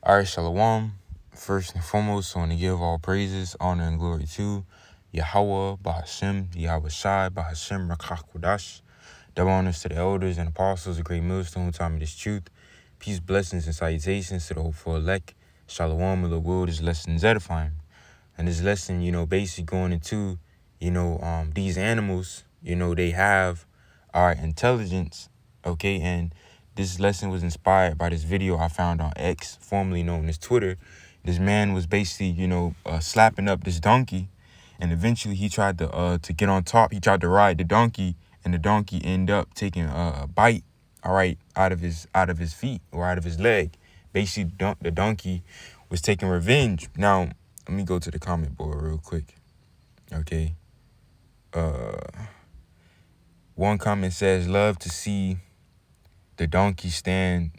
All right, Shalom. First and foremost, I want to give all praises, honor, and glory to Yahweh, Bahashem, Yahweh Shai, Bahashem, Rakach Kodash. Double honors to the elders and apostles, a great millstone who taught me this truth. Peace, blessings, and salutations to the hopeful elect. Shalom, the world is lessons edifying. And this lesson, basically going into, these animals, they have our intelligence, okay? And this lesson was inspired by this video I found on X, formerly known as Twitter. This man was basically, slapping up this donkey, and eventually he tried to get on top. He tried to ride the donkey, and the donkey ended up taking a bite, all right, out of his feet or out of his leg. Basically, the donkey was taking revenge. Now, let me go to the comment board real quick. Okay. One comment says, "Love to see the donkey stand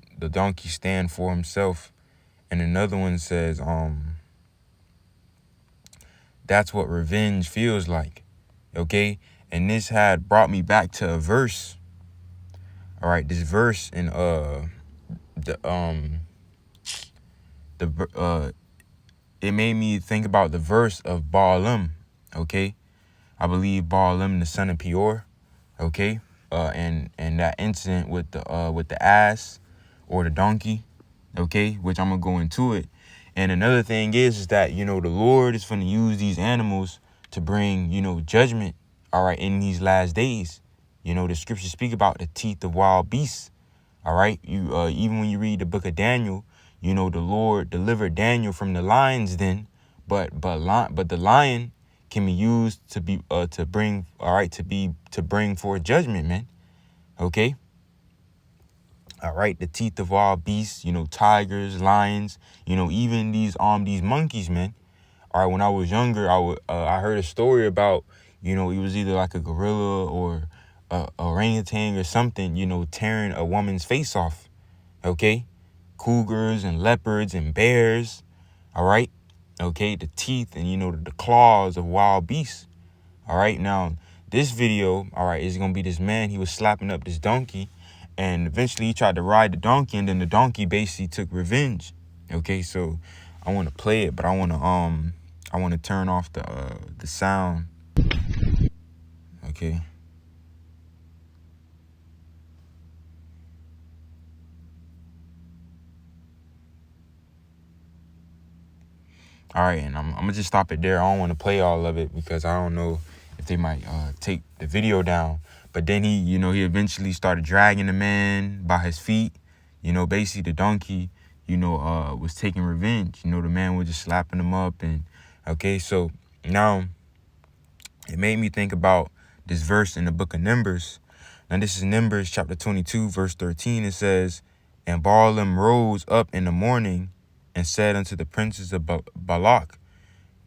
for himself," and another one says, "That's what revenge feels like." Okay, and this had brought me back to a verse. All right, this verse in it made me think about the verse of Balaam. Okay, I believe Balaam, the son of Peor. Okay, and that incident with the ass or the donkey, okay, which I'm gonna go into it. And another thing is that the Lord is gonna use these animals to bring judgment, all right, in these last days. The scriptures speak about the teeth of wild beasts, all right. You even when you read the book of Daniel, the Lord delivered Daniel from the lion's den, but the lion can be used to bring forth judgment, man. Okay. All right, the teeth of wild beasts, tigers, lions, even these monkeys, man. All right, when I was younger, I heard a story about, it was either like a gorilla or a orangutan or something, tearing a woman's face off. Okay, cougars and leopards and bears. All right, okay, the teeth and the claws of wild beasts. All right, now this video, all right, is gonna be this man. He was slapping up this donkey, and eventually he tried to ride the donkey, and then the donkey basically took revenge. Okay, so I want to play it, but I want to turn off the sound. Okay. All right, and I'm gonna just stop it there. I don't want to play all of it because I don't know if they might take the video down. But then he eventually started dragging the man by his feet. Basically the donkey, was taking revenge. The man was just slapping him up, and okay, so now it made me think about this verse in the book of Numbers. Now this is Numbers chapter 22, verse 13. It says, "And Balaam rose up in the morning and said unto the princes of Balak,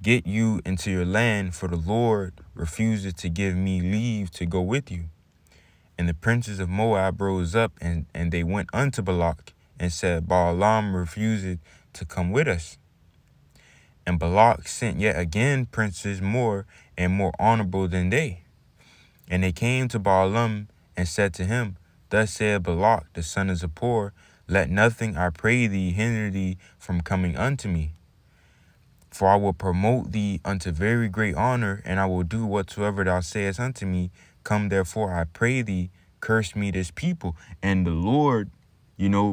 Get you into your land, for the Lord refuses to give me leave to go with you. And the princes of Moab rose up, and they went unto Balak, and said, Balaam refused to come with us. And Balak sent yet again princes more and more honorable than they. And they came to Balaam and said to him, Thus said Balak the son of Zippor, Let nothing, I pray thee, hinder thee from coming unto me. For I will promote thee unto very great honor, and I will do whatsoever thou sayest unto me. Come therefore, I pray thee, curse me this people." And the Lord,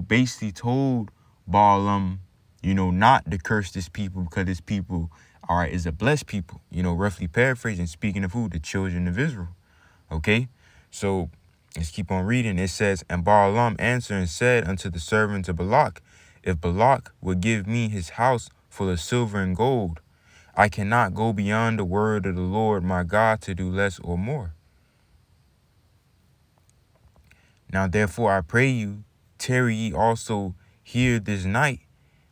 basically told Balaam, not to curse this people, because this people, all right, is a blessed people. Roughly paraphrasing, speaking of who? The children of Israel. Okay, so let's keep on reading. It says, "And Balaam answered and said unto the servants of Balak, If Balak would give me his house full of silver and gold, I cannot go beyond the word of the Lord my God to do less or more. Now therefore I pray you, tarry ye also here this night,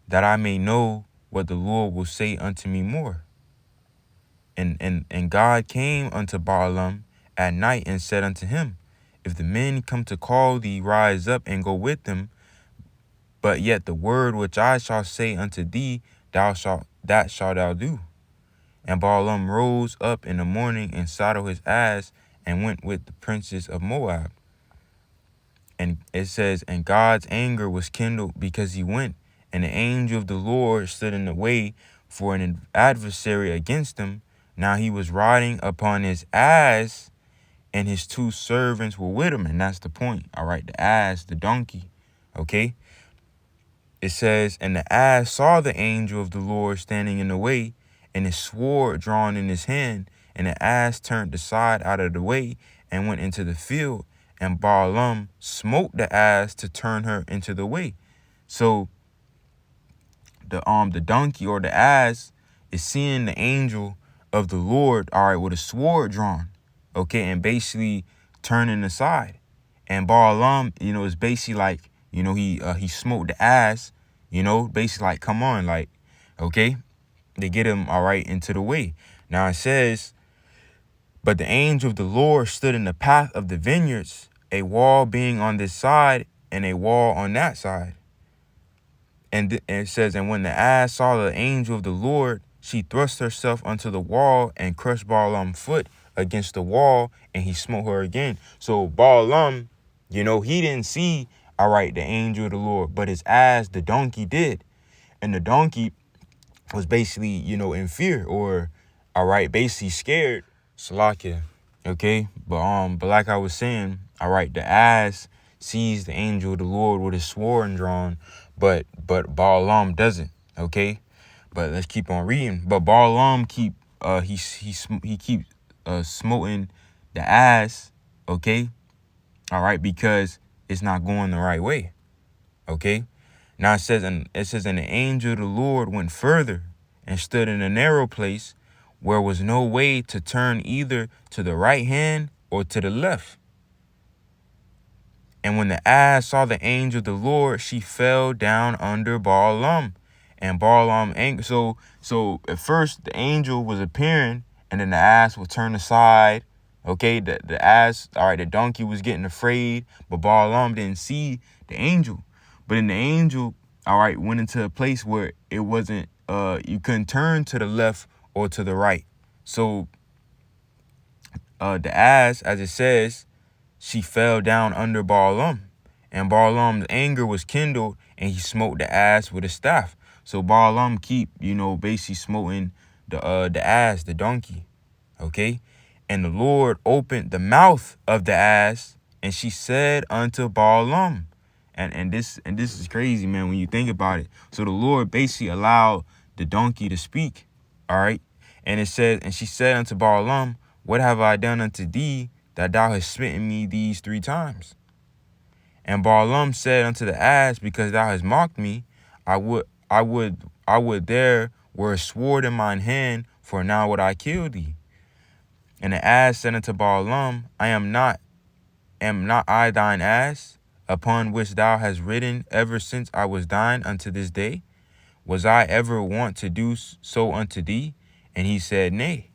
that I may know what the Lord will say unto me more." And God came unto Balaam at night and said unto him, "If the men come to call thee, rise up and go with them. But yet the word which I shall say unto thee, that shalt thou do." And Balaam rose up in the morning and saddled his ass and went with the princes of Moab. And it says, "And God's anger was kindled because he went, And the angel of the Lord stood in the way for an adversary against him. Now he was riding upon his ass, and his 2 servants were with him. And that's the point. All right, the ass, the donkey. Okay. It says, and the ass saw the angel of the Lord standing in the way, and his sword drawn in his hand. And the ass turned aside out of the way and went into the field. And Balaam smote the ass to turn her into the way. So the donkey or the ass is seeing the angel of the Lord, all right, with a sword drawn, okay, and basically turning aside. And Balaam, is basically like, he smoked the ass, basically like, come on, like, okay, to get him, all right, into the way. Now it says, but the angel of the Lord stood in the path of the vineyards, a wall being on this side and a wall on that side. And it says, and when the ass saw the angel of the Lord, she thrust herself unto the wall and crushed Balaam's foot against the wall, and he smote her again. So Balaam, he didn't see, all right, the angel of the Lord, but his ass, the donkey, did. And the donkey was basically, in fear, or, all right, basically scared. Salakia. Okay. But like I was saying, all right, the ass sees the angel of the Lord with his sword drawn, but Balaam doesn't. Okay. But let's keep on reading. But Balaam keeps smoting the ass. Okay. All right, because it's not going the right way. Okay. Now it says, and the angel of the Lord went further and stood in a narrow place where was no way to turn either to the right hand or to the left. And when the ass saw the angel of the Lord, she fell down under Balaam. And Balaam angered. So at first the angel was appearing, and then the ass would turn aside. Okay, the ass, all right, the donkey was getting afraid, but Balaam didn't see the angel. But then the angel, all right, went into a place where it wasn't, you couldn't turn to the left or to the right. So the ass, as it says, she fell down under Balaam, and Balaam's anger was kindled, and he smote the ass with a staff. So Balaam keep, basically smoting the ass, the donkey. Okay. And the Lord opened the mouth of the ass, and she said unto Balaam, and this is crazy, man, when you think about it. So the Lord basically allowed the donkey to speak. All right. And it says, and she said unto Balaam, what have I done unto thee that thou hast smitten me these 3 times? And Balaam said unto the ass, because thou hast mocked me, I would there were a sword in mine hand, for now would I kill thee. And the ass said unto Balaam, am not I thine ass, upon which thou hast ridden ever since I was thine unto this day? Was I ever wont to do so unto thee? And he said, nay.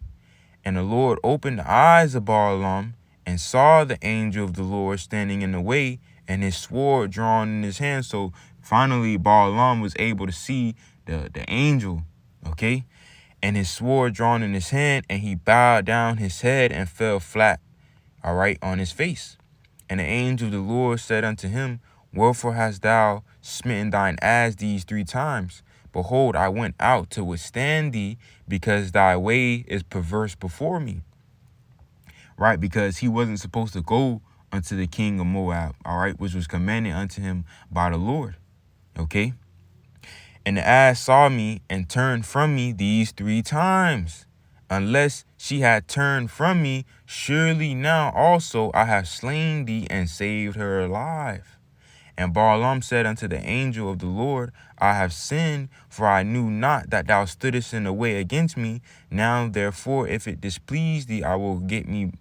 And the Lord opened the eyes of Balaam, and saw the angel of the Lord standing in the way, and his sword drawn in his hand. So finally Balaam was able to see the angel, okay, and his sword drawn in his hand, and he bowed down his head and fell flat, all right, on his face. And the angel of the Lord said unto him, wherefore hast thou smitten thine ass these 3 times? Behold, I went out to withstand thee, because thy way is perverse before me. Right, because he wasn't supposed to go unto the king of Moab, all right, which was commanded unto him by the Lord. Okay. And the ass saw me and turned from me these 3 times. Unless she had turned from me, surely now also I have slain thee and saved her alive. And Balaam said unto the angel of the Lord, I have sinned, for I knew not that thou stoodest in the way against me. Now therefore, if it displease thee, I will get me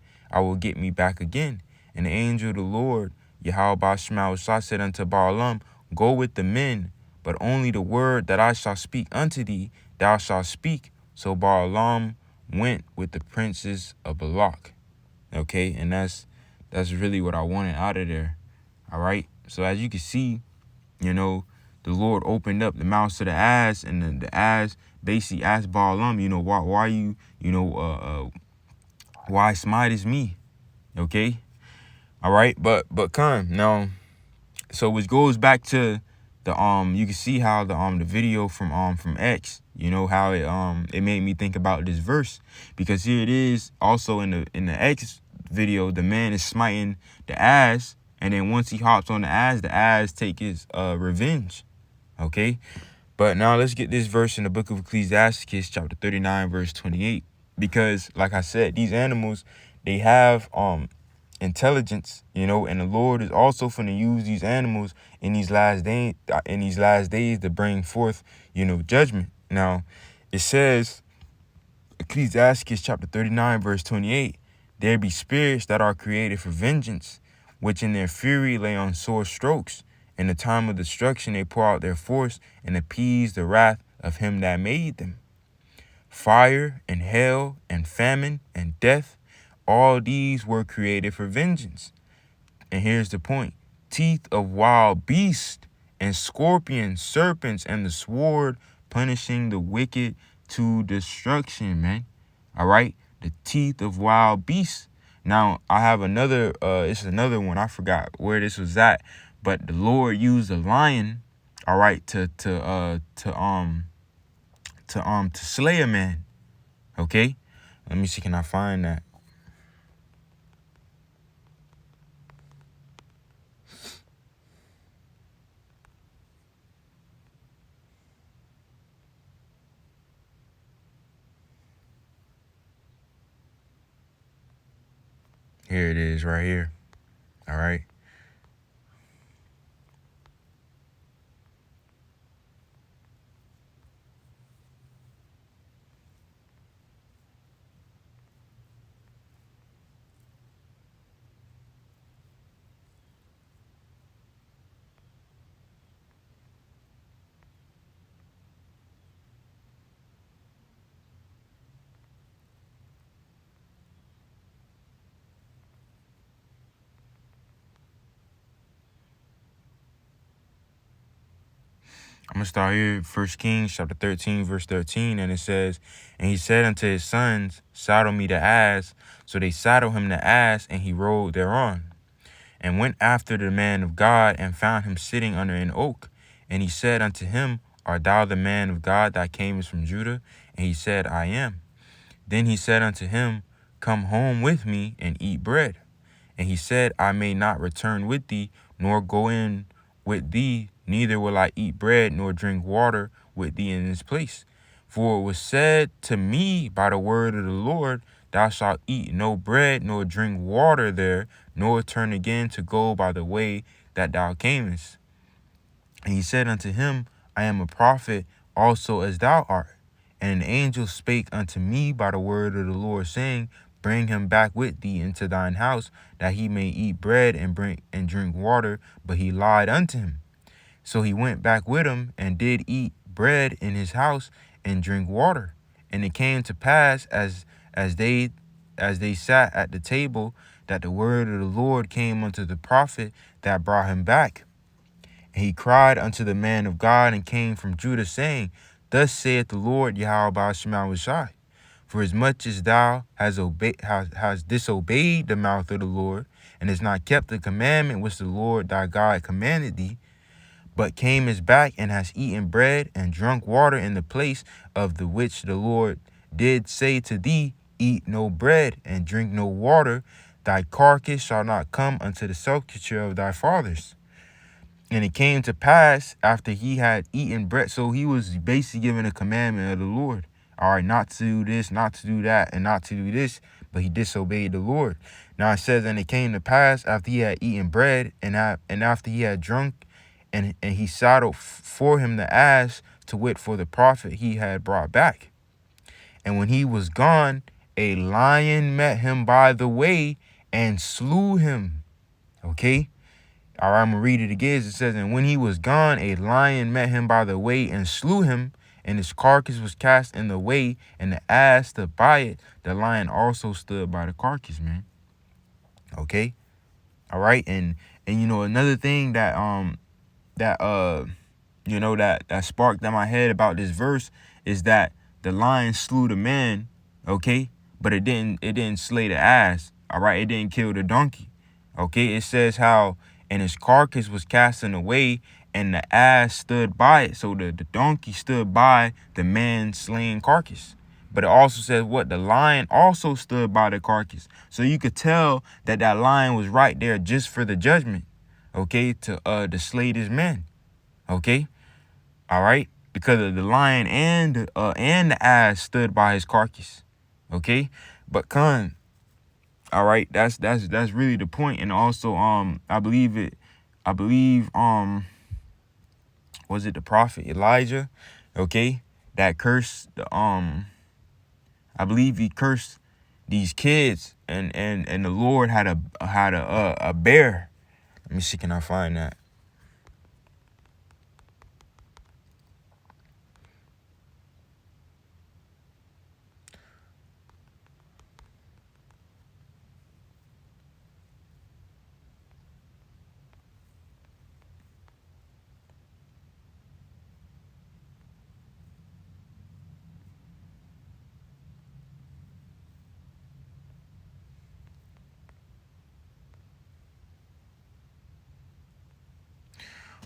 back again. And the angel of the Lord, Yahweh Shema said unto Balaam, go with the men, but only the word that I shall speak unto thee, thou shalt speak. So Balaam went with the princes of Balak. Okay, and that's really what I wanted out of there. All right. So as you can see, the Lord opened up the mouth of the ass, and the ass basically asked Balaam, why you, why smitest me? Okay. All right. But come now. So which goes back to, you can see how the video from X, you know, how it made me think about this verse, because here it is also in the X video, the man is smiting the ass, and then once he hops on the ass take his revenge. Okay, but now let's get this verse in the book of Ecclesiastes chapter 39 verse 28, because like I said, these animals, they have intelligence, you know, and the Lord is also going to use these animals in these last days to bring forth, you know, judgment. Now it says, Ecclesiastes chapter 39 verse 28, there be spirits that are created for vengeance, which in their fury lay on sore strokes. In the time of destruction they pour out their force and appease the wrath of him that made them. Fire and hail and famine and death, all these were created for vengeance. And here's the point. Teeth of wild beasts and scorpions, serpents, and the sword, punishing the wicked to destruction, man. All right? The teeth of wild beasts. Now, I have another, it's another one. I forgot where this was at. But the Lord used a lion, all right, to slay a man. Okay? Let me see, can I find that? Here it is right here. All right. I'm going to start here, 1 Kings chapter 13, verse 13, and it says, and he said unto his sons, saddle me the ass. So they saddled him the ass, and he rode thereon, and went after the man of God, and found him sitting under an oak. And he said unto him, art thou the man of God that camest from Judah? And he said, I am. Then he said unto him, come home with me and eat bread. And he said, I may not return with thee, nor go in with thee, neither will I eat bread nor drink water with thee in this place. For it was said to me by the word of the Lord, thou shalt eat no bread nor drink water there, nor turn again to go by the way that thou camest. And he said unto him, I am a prophet also as thou art. And an angel spake unto me by the word of the Lord, saying, bring him back with thee into thine house, that he may eat bread and drink water. But he lied unto him. So he went back with him, and did eat bread in his house and drink water. And it came to pass as they sat at the table, that the word of the Lord came unto the prophet that brought him back. And he cried unto the man of God, and came from Judah, saying, thus saith the Lord Yahweh Shema Shai, for as much as thou hast disobeyed the mouth of the Lord, and hast not kept the commandment which the Lord thy God commanded thee, but camest back and hast eaten bread and drunk water in the place of the which the Lord did say to thee, eat no bread and drink no water, thy carcass shall not come unto the sepulchre of thy fathers. And it came to pass after he had eaten bread. So he was basically given a commandment of the Lord. All right, not to do this, not to do that, and not to do this, but he disobeyed the Lord. Now it says, and it came to pass after he had eaten bread and after he had drunk, and he saddled for him the ass, to wit, for the prophet he had brought back. And when he was gone, a lion met him by the way and slew him. Okay? All right, I'm going to read it again. It says, and when he was gone, a lion met him by the way and slew him, and his carcass was cast in the way, and the ass stood by it. The lion also stood by the carcass, man. Okay? All right? And you know, another thing that that sparked in my head about this verse is that the lion slew the man, okay? But it didn't slay the ass. All right, it didn't kill the donkey. Okay, it says how, and his carcass was casting away, and the ass stood by it. So the donkey stood by the man slain carcass. But it also says what? The lion also stood by the carcass. So you could tell that that lion was right there just for the judgment, okay, to slay this man, okay, all right, because of the lion and the ass stood by his carcass, okay. But all right, that's really the point. And also I believe was it the prophet Elijah, okay, that cursed the I believe he cursed these kids, and the Lord had a bear. Let me see, can I find that?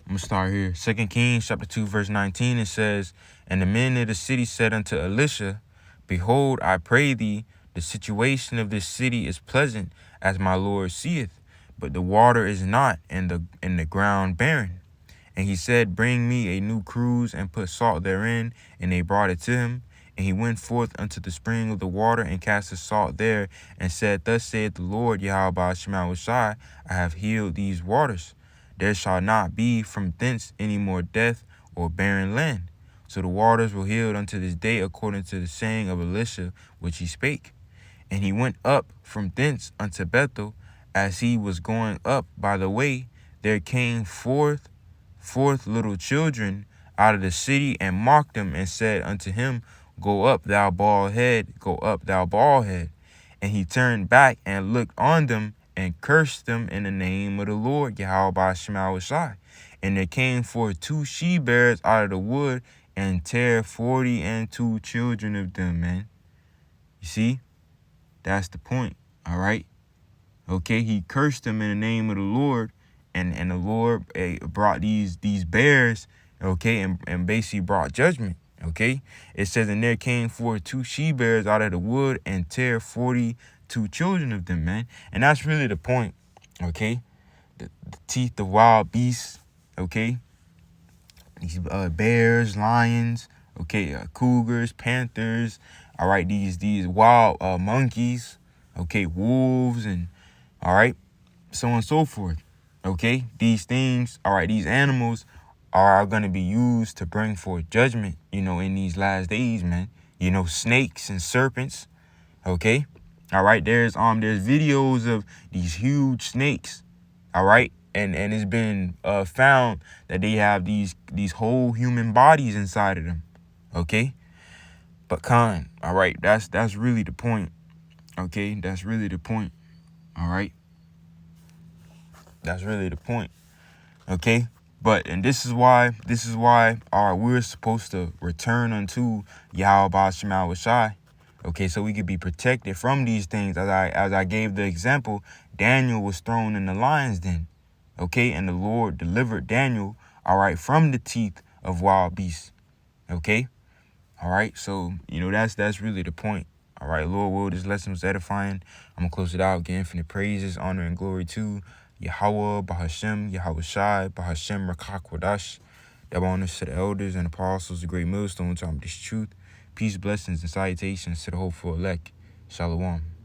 I'm gonna start here. 2 Kings chapter 2, verse 19. It says, "And the men of the city said unto Elisha, Behold, I pray thee, the situation of this city is pleasant, as my Lord seeth, but the water is not, and the ground barren. And he said, Bring me a new cruse, and put salt therein. And they brought it to him. And he went forth unto the spring of the water, and cast the salt there, and said, Thus saith the Lord Yahweh Shema Shai, I have healed these waters. There shall not be from thence any more death or barren land. So the waters were healed unto this day, according to the saying of Elisha, which he spake. And he went up from thence unto Bethel. As he was going up by the way, there came forth little children out of the city, and mocked him, and said unto him, Go up, thou bald head, go up, thou bald head. And he turned back and looked on them, and cursed them in the name of the Lord Yahweh Shema Shai. And there came forth 2 she-bears out of the wood, and tear 42 children of them, man. You see? That's the point, all right? Okay, he cursed them in the name of the Lord, and the Lord brought these bears, okay, and basically brought judgment, okay? It says, and there came forth 2 she-bears out of the wood, and tear 42 children of them, man. And that's really the point, okay? The teeth of wild beasts, okay? These bears, lions, okay, cougars, panthers, all right, these wild monkeys, okay, wolves, and all right, so on and so forth, okay? These things, all right, these animals are going to be used to bring forth judgment, you know, in these last days, man. You know, snakes and serpents, okay? All right, there's videos of these huge snakes, all right? And it's been found that they have these whole human bodies inside of them, okay? But all right, that's really the point, okay? That's really the point, all right? That's really the point, okay? But, and this is why, all right, we're supposed to return unto Yahweh Shema Shai, okay, so we could be protected from these things. As I gave the example, Daniel was thrown in the lion's den, okay, and the Lord delivered Daniel, all right, from the teeth of wild beasts, okay, all right. So, you know, that's really the point. All right, Lord will, this lesson was edifying. I'm gonna close it out. Give infinite praises, honor, and glory to Yahweh, Bahashem, Yahweh Shai, Bahashem, Rakak Wadash. Double honors to the elders and apostles, the great millstone, time of this truth. Peace, blessings, and salutations to the hopeful elect. Shalom.